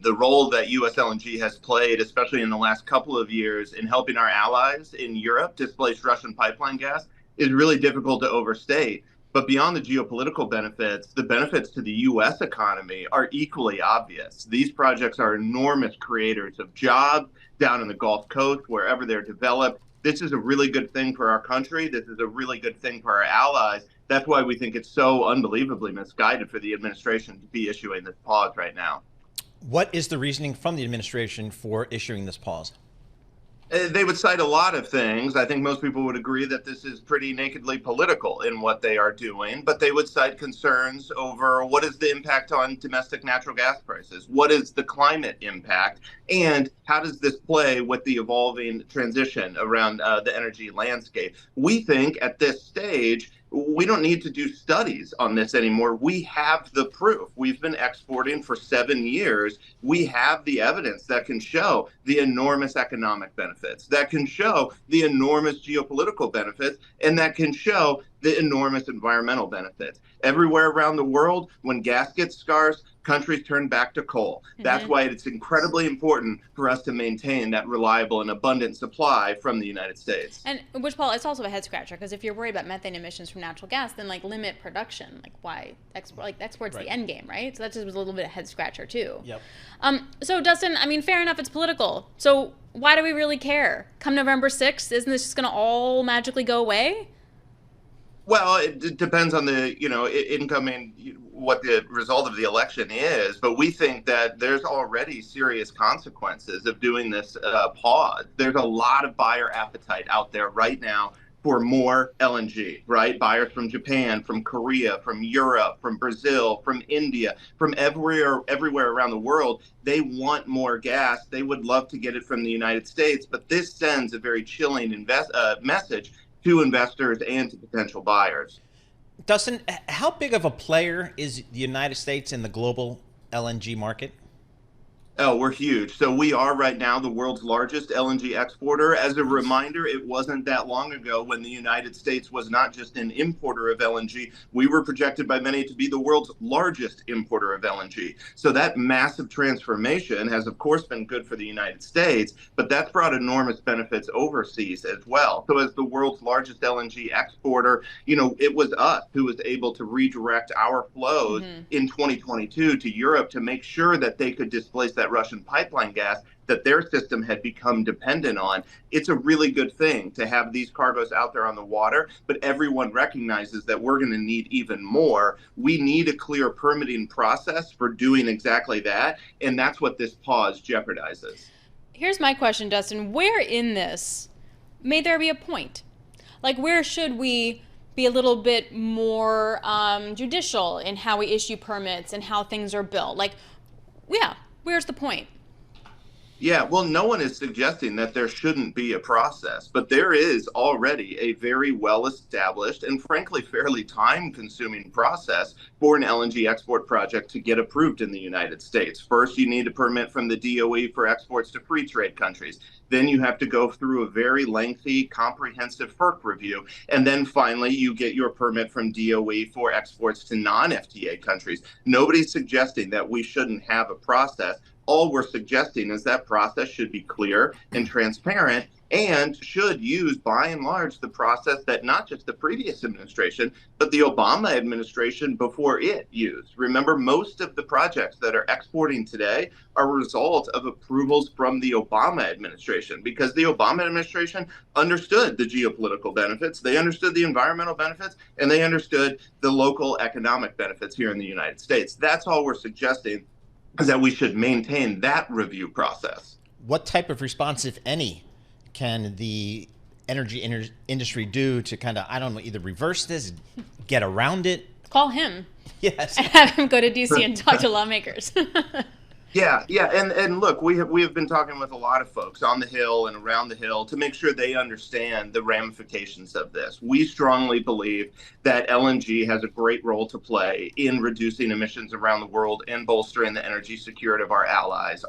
The role that U.S. LNG has played, especially in the last couple of years, in helping our allies in Europe displace Russian pipeline gas is really difficult to overstate. But beyond the geopolitical benefits, the benefits to the U.S. economy are equally obvious. These projects are enormous creators of jobs down in the Gulf Coast, wherever they're developed. This is a really good thing for our country. This is a really good thing for our allies. That's why we think it's so unbelievably misguided for the administration to be issuing this pause right now. What is the reasoning from the administration for issuing this pause? They would cite a lot of things. I think most people would agree that this is pretty nakedly political in what they are doing, but they would cite concerns over what is the impact on domestic natural gas prices? What is the climate impact? And how does this play with the evolving transition around the energy landscape? We think at this stage, we don't need to do studies on this anymore. We have the proof. We've been exporting for 7 years. We have the evidence that can show the enormous economic benefits, that can show the enormous geopolitical benefits, and that can show the enormous environmental benefits. Everywhere around the world, when gas gets scarce, countries turn back to coal. That's why it's incredibly important for us to maintain that reliable and abundant supply from the United States. And which, Paul, it's also a head scratcher, because if you're worried about methane emissions from natural gas, then limit production. Why export? Export's right. The end game, right? So that just was a little bit of a head scratcher too. Yep. So Dustin, fair enough, it's political. So why do we really care? Come November 6th, isn't this just going to all magically go away? Well, it depends on the, incoming, what the result of the election is. But we think that there's already serious consequences of doing this pause. There's a lot of buyer appetite out there right now for more LNG, right? Buyers from Japan, from Korea, from Europe, from Brazil, from India, from everywhere around the world. They want more gas. They would love to get it from the United States. But this sends a very chilling message to investors and to potential buyers. Dustin, how big of a player is the United States in the global LNG market? Oh, we're huge. So we are right now the world's largest LNG exporter. As a reminder, it wasn't that long ago when the United States was not just an importer of LNG. We were projected by many to be the world's largest importer of LNG. So that massive transformation has, of course, been good for the United States, but that's brought enormous benefits overseas as well. So as the world's largest LNG exporter, it was us who was able to redirect our flows in 2022 to Europe to make sure that they could displace that Russian pipeline gas that their system had become dependent on. It's a really good thing to have these cargoes out there on the water, but everyone recognizes that we're going to need even more. We need a clear permitting process for doing exactly that, and that's what this pause jeopardizes. Here's my question, Dustin. Where in this may there be a point? Where should we be a little bit more judicial in how we issue permits and how things are built? Where's the point? Yeah, well, no one is suggesting that there shouldn't be a process, but there is already a very well-established and frankly fairly time-consuming process for an LNG export project to get approved in the United States. First, you need a permit from the DOE for exports to free trade countries. Then you have to go through a very lengthy, comprehensive FERC review. And then finally, you get your permit from DOE for exports to non-FTA countries. Nobody's suggesting that we shouldn't have a process. All we're suggesting is that process should be clear and transparent and should use, by and large, the process that not just the previous administration, but the Obama administration before it used. Remember, most of the projects that are exporting today are a result of approvals from the Obama administration, because the Obama administration understood the geopolitical benefits, they understood the environmental benefits, and they understood the local economic benefits here in the United States. That's all we're suggesting, is that we should maintain that review process. What type of response, if any, can the energy industry do to kind of, either reverse this, get around it? Call him. Yes. And have him go to DC and talk to lawmakers. Yeah. And look, we have been talking with a lot of folks on the Hill and around the Hill to make sure they understand the ramifications of this. We strongly believe that LNG has a great role to play in reducing emissions around the world and bolstering the energy security of our allies.